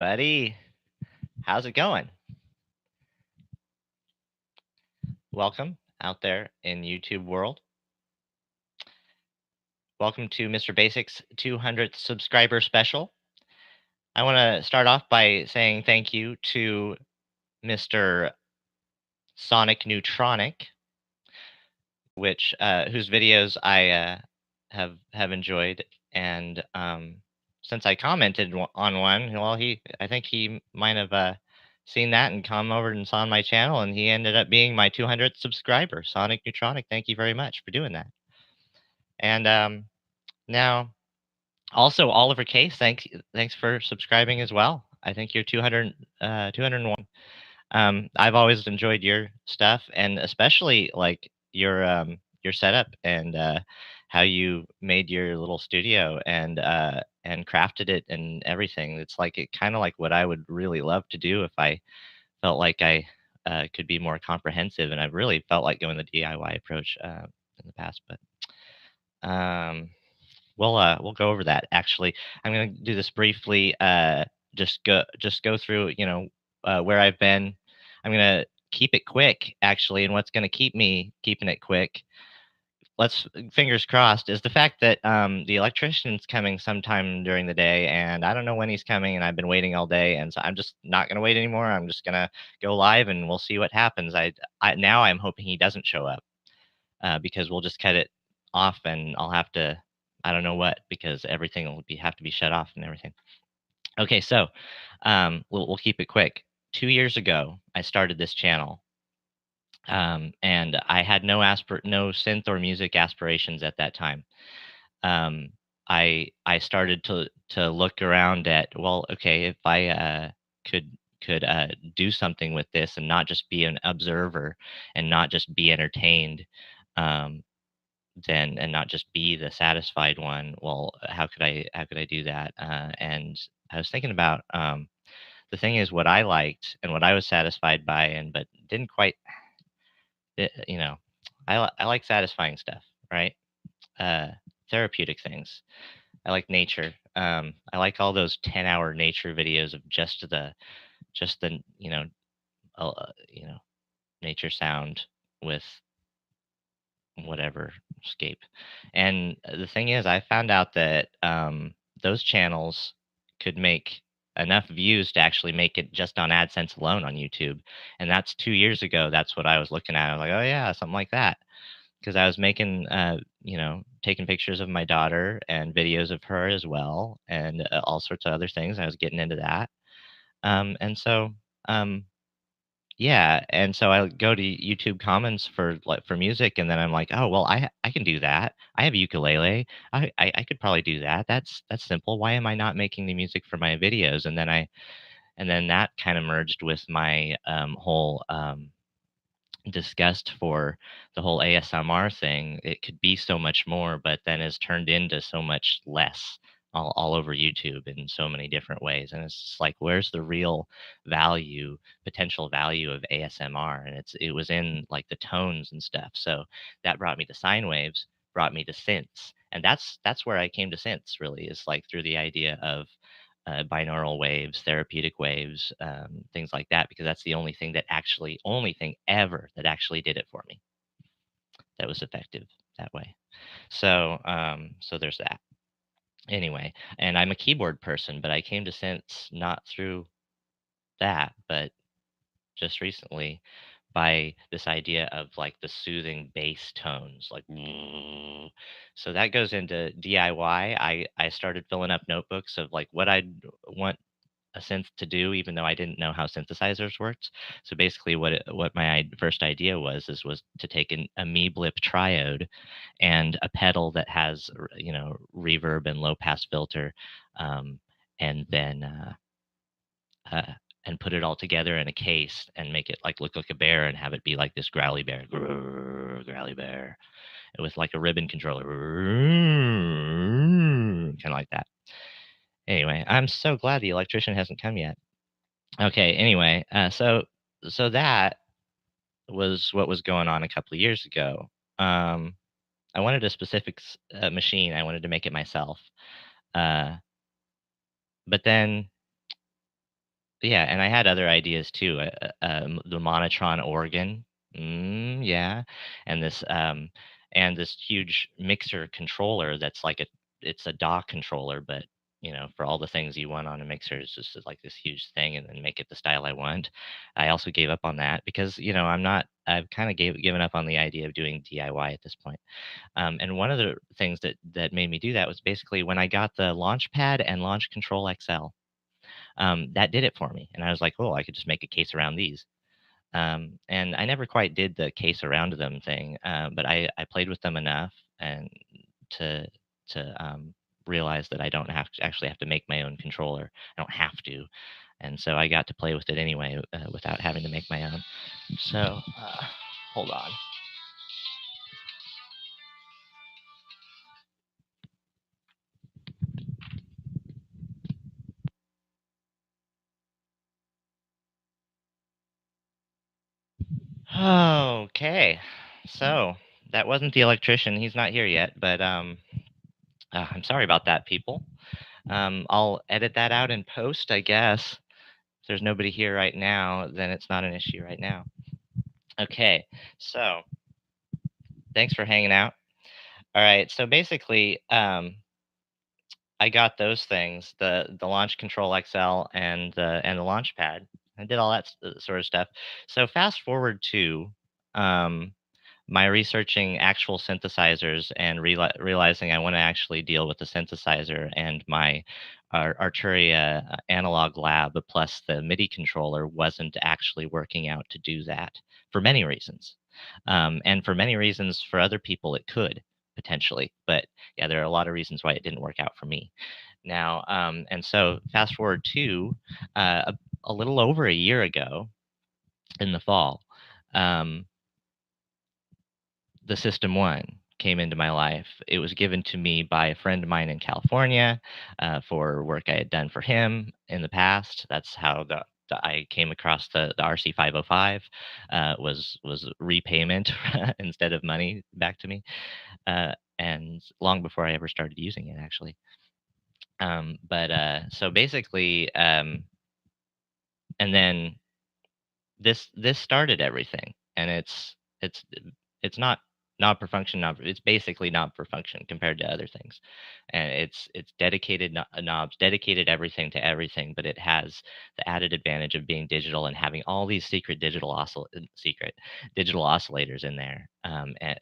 Buddy, how's it going? Welcome out there in YouTube world. Welcome to Mr. Basics 200th subscriber special. I want to start off by saying thank you to Mr. Sonic Neutronic, which whose videos I have enjoyed, and since I commented on one, well, I think he might have seen that and come over and saw on my channel, and he ended up being my 200th subscriber. Sonic Neutronic, thank you very much for doing that. And now, also Oliver Case, thanks for subscribing as well. I think you're 201. I've always enjoyed your stuff, and especially like your setup and how you made your little studio and crafted it and everything. It's like it kind of like what I would really love to do if I felt like I could be more comprehensive, and I've really felt like going the DIY approach in the past, but um, we'll go over that. Actually, I'm gonna do this briefly. Just go through, where I've been. I'm gonna keep it quick, actually, and what's gonna keep me keeping it quick, let's fingers crossed, is the fact that the electrician's coming sometime during the day, and I don't know when he's coming, and I've been waiting all day, and so I'm just not gonna wait anymore. I'm just gonna go live, and we'll see what happens. Now I'm hoping he doesn't show up because we'll just cut it off, and I'll have to, I don't know what, because everything will have to be shut off and everything. Okay, so we'll keep it quick. 2 years ago, I started this channel, and I had no synth or music aspirations at that time. Um, I started to look around at, well, okay, if I could do something with this and not just be an observer and not just be entertained, um, then and not just be the satisfied one. Well, how could I do that? And I was thinking about the thing is what I liked and what I was satisfied by, and but didn't quite, it, you know, I like satisfying stuff, right? Uh, Therapeutic things. I like nature. I like all those 10-hour nature videos of just the nature sound with whatever scape. And the thing is, I found out that those channels could make enough views to actually make it just on AdSense alone on YouTube. And that's 2 years ago. That's what I was looking at. I was like, oh yeah, something like that. Because I was making, taking pictures of my daughter and videos of her as well, and all sorts of other things. I was getting into that. And so, um, yeah, and so I go to YouTube comments for music, and then I'm like, "Oh, well, I can do that. I have a ukulele. I could probably do that. That's simple. Why am I not making the music for my videos?" And then that kind of merged with my whole disgust for the whole ASMR thing. It could be so much more, but then has turned into so much less all over YouTube in so many different ways. And it's just like, where's the real potential value of ASMR? And it was in like the tones and stuff. So that brought me to sine waves, brought me to synths. And that's where I came to synths, really, is like through the idea of binaural waves, therapeutic waves, things like that, because that's the only thing ever that actually did it for me, that was effective that way. So there's that. Anyway, and I'm a keyboard person, but I came to synths not through that, but just recently by this idea of like the soothing bass tones, like so that goes into DIY. I started filling up notebooks of like what I'd want a synth to do, even though I didn't know how synthesizers worked. So basically, what my first idea was to take a me blip triode and a pedal that has reverb and low pass filter, um, and then uh, and put it all together in a case and make it like look like a bear and have it be like this growly bear, grrr, growly bear, with like a ribbon controller, kind of like that. Anyway, I'm so glad the electrician hasn't come yet. Okay, anyway, so that was what was going on a couple of years ago. Um, I wanted a specific machine. I wanted to make it myself. Uh, but then Yeah, and I had other ideas too. The monotron organ, yeah, and this huge mixer controller that's like it's a dock controller, but for all the things you want on a mixer, it's just like this huge thing, and then make it the style I want. I also gave up on that because I've kind of given up on the idea of doing DIY at this point. And one of the things that made me do that was basically when I got the Launchpad and Launch Control XL, that did it for me. And I was like, oh, I could just make a case around these. And I never quite did the case around them thing, but I played with them enough and to to realize that I don't actually have to make my own controller. I don't have to, and so I got to play with it anyway without having to make my own. So hold on. Okay, so that wasn't the electrician. He's not here yet, but I'm sorry about that, people. I'll edit that out in post, I guess. If there's nobody here right now, then it's not an issue right now. Okay, so thanks for hanging out. All right, so basically, I got those things, the Launch Control XL and the Launch Pad. I did all that sort of stuff. So fast forward to um, my researching actual synthesizers and realizing I want to actually deal with the synthesizer and my Arturia analog lab plus the MIDI controller wasn't actually working out to do that for many reasons. And for many reasons, for other people, it could potentially. But yeah, there are a lot of reasons why it didn't work out for me. Now, and so fast forward to a little over a year ago in the fall. Um, the System 1 came into my life. It was given to me by a friend of mine in California for work I had done for him in the past. That's how I came across the RC 505 was repayment instead of money back to me, and long before I ever started using it actually. But so basically, and then this started everything, and it's not per function, not it's basically not per function compared to other things, and it's dedicated knobs, dedicated everything to everything, but it has the added advantage of being digital and having all these secret digital oscillators in there,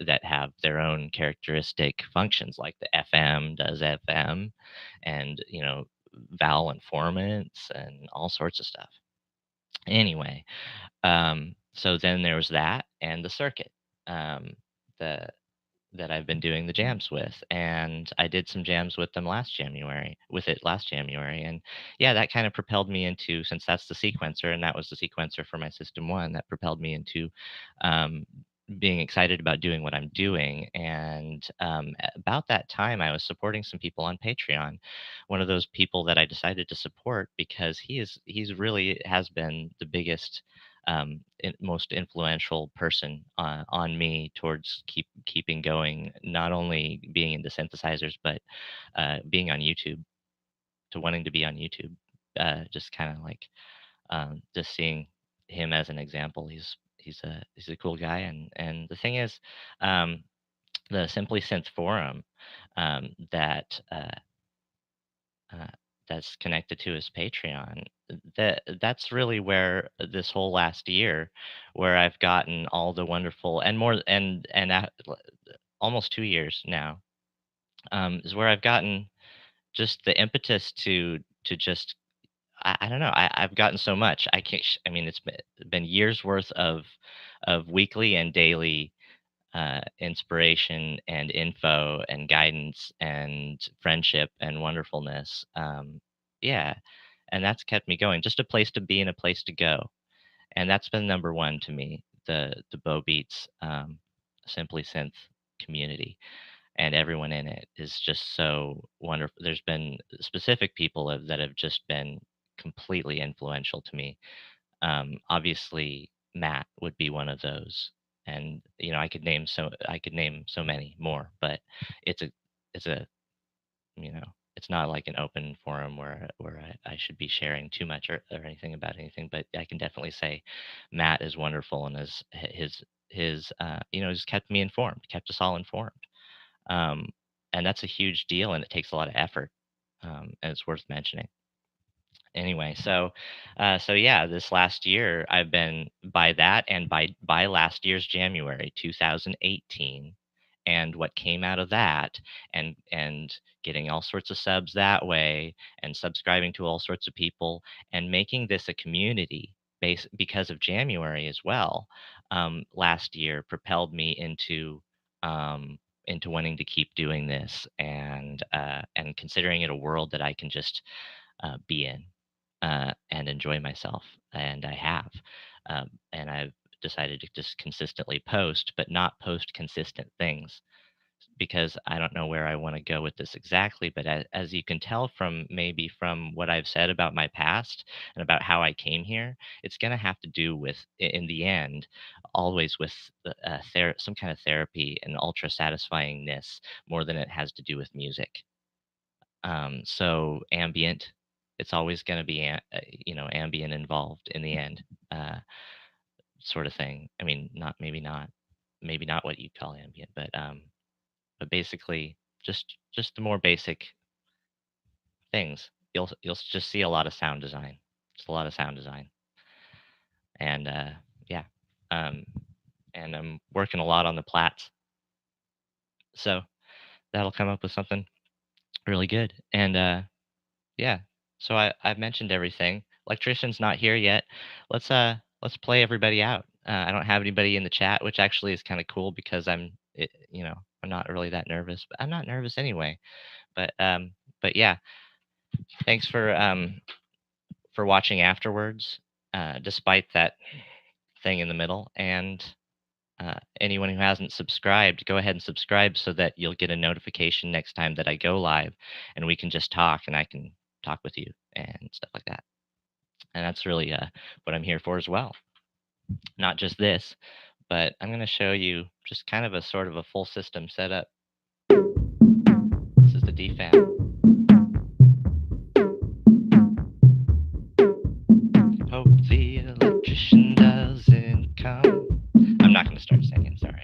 that have their own characteristic functions, like the FM does FM, and vowel informant and all sorts of stuff. Anyway, so then there was that and the circuit, um, the that I've been doing the jams with, and I did some jams with it last January, and yeah, that kind of propelled me into, since that's the sequencer, and that was the sequencer for my System 1, that propelled me into um, being excited about doing what I'm doing. And about that time, I was supporting some people on Patreon. One of those people that I decided to support because he's really has been the biggest most influential person on me towards keeping going, not only being into synthesizers, but being on YouTube, to wanting to be on YouTube. Just kind of like just seeing him as an example. He's a cool guy, and the thing is, um, the Simply Synth forum that uh, that's connected to his Patreon. That's really where this whole last year, where I've gotten all the wonderful and more almost 2 years now, is where I've gotten just the impetus to just I don't know. I've gotten so much. I can't. I mean, it's been years worth of weekly and daily inspiration and info and guidance and friendship and wonderfulness. Yeah, and that's kept me going. Just a place to be and a place to go, and that's been number one to me. The Bow Beats Simply Synth community and everyone in it is just so wonderful. There's been specific people that have just been completely influential to me. Obviously, Matt would be one of those, and I could name so many more, but it's a it's a you know it's not like an open forum where I should be sharing too much or anything about anything, but I can definitely say Matt is wonderful and his just kept me informed, kept us all informed. Um, and that's a huge deal, and it takes a lot of effort, and it's worth mentioning. Anyway, so yeah, this last year I've been by that, and by last year's January 2018, and what came out of that, and getting all sorts of subs that way, and subscribing to all sorts of people, and making this a community base because of January as well. Last year propelled me into wanting to keep doing this, and considering it a world that I can just be in, and enjoy myself. And I have. And I've decided to just consistently post, but not post consistent things because I don't know where I want to go with this exactly. But as you can tell from maybe from what I've said about my past and about how I came here, it's going to have to do with, in the end, always with some kind of therapy and ultra satisfyingness more than it has to do with music. So ambient, it's always going to be ambient involved in the end, uh, sort of thing. I mean, maybe not what you call ambient, but basically just the more basic things. You'll just see a lot of sound design. Just a lot of sound design, and yeah, um, and I'm working a lot on the plats, so that'll come up with something really good. And yeah. So I've mentioned everything. Electrician's not here yet. Let's play everybody out. I don't have anybody in the chat, which actually is kind of cool because I'm not really that nervous, but I'm not nervous anyway. But yeah, thanks for watching afterwards, despite that thing in the middle. And anyone who hasn't subscribed, go ahead and subscribe so that you'll get a notification next time that I go live, and we can just talk, and I can talk with you and stuff like that. And that's really what I'm here for as well. Not just this, but I'm going to show you just kind of a sort of a full system setup. This is the DFAM. Hope the electrician doesn't come. I'm not going to start singing, sorry.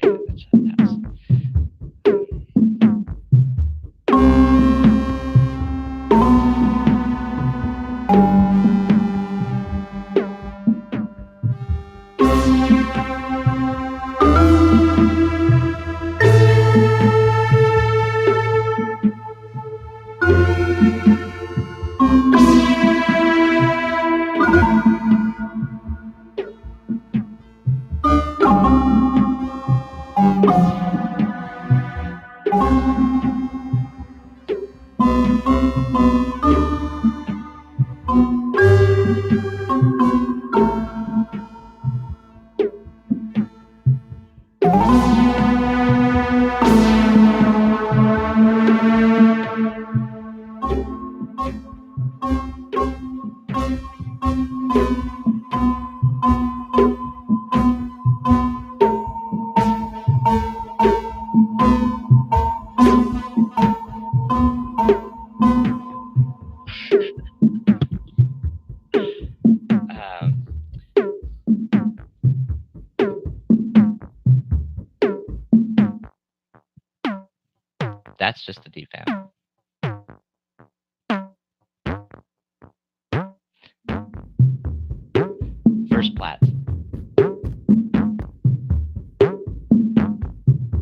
That's just the DFAM. First plat.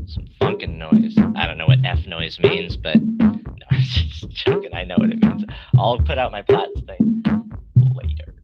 Some funkin' noise. I don't know what F noise means, but no, I'm just joking. I know what it means. I'll put out my plats thing later.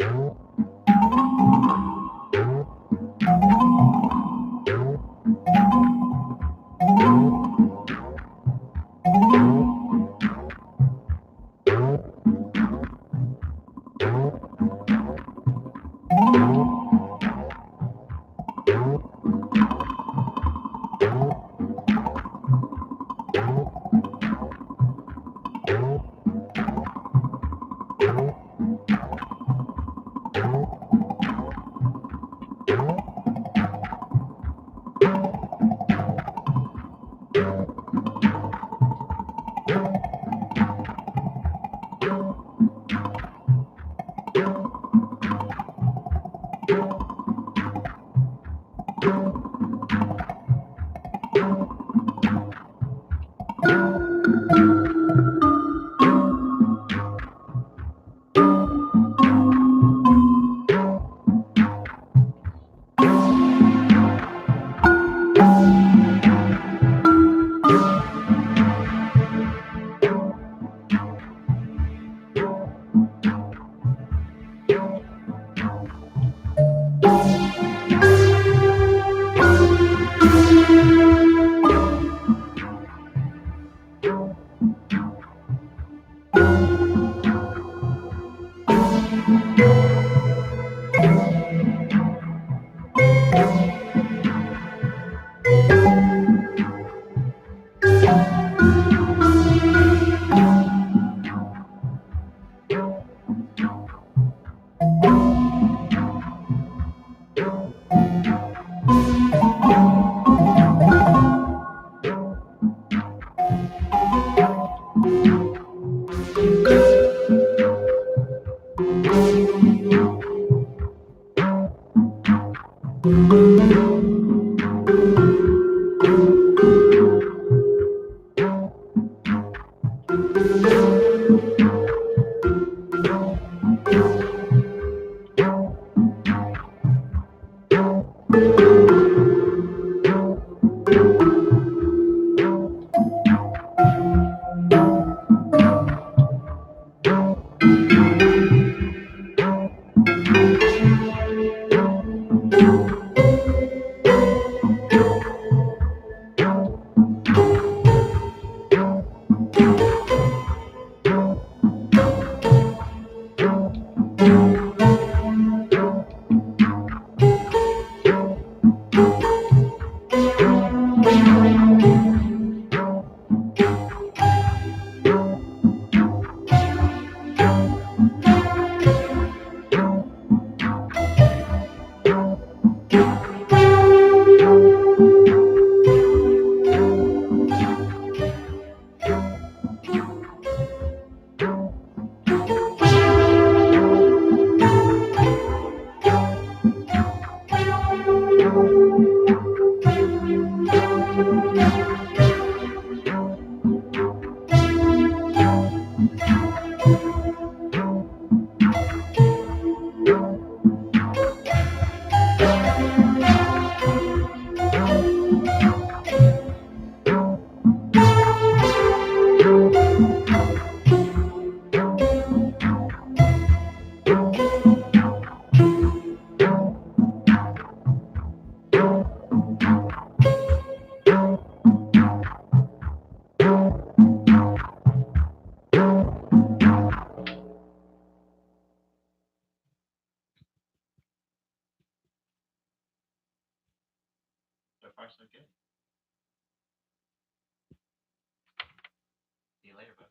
So far, so good. See you later, bud.